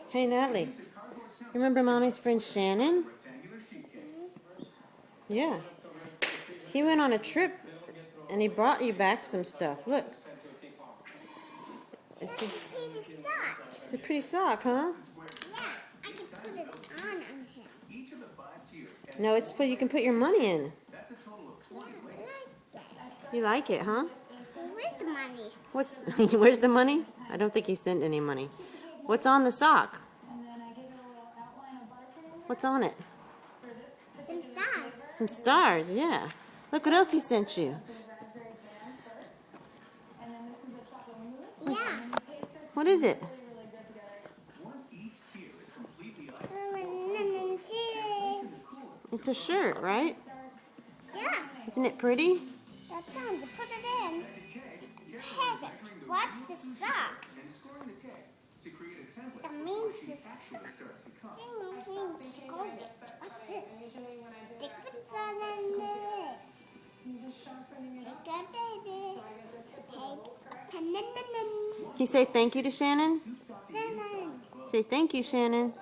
Hey, Natalie, you remember Mommy's friend Shannon? Yeah. He went on a trip and he brought you back some stuff. Look. It's a pretty sock, huh? Yeah, I can put it on him. No, it's put. You can put your money in. Yeah, I like it. You like it, huh? Where's the money? Where's the money? I don't think he sent any money. What's on the sock? What's on it? Some stars. Some stars, yeah. Look what else he sent you. Yeah. What is it? It's a shirt, right? Yeah. Isn't it pretty? That sounds. Put it in. Perfect. What's the sock? That means the sock. What's this? Stick what's on it. Take a baby. Take. Can you say thank you to Shannon? Shannon. Say thank you, Shannon.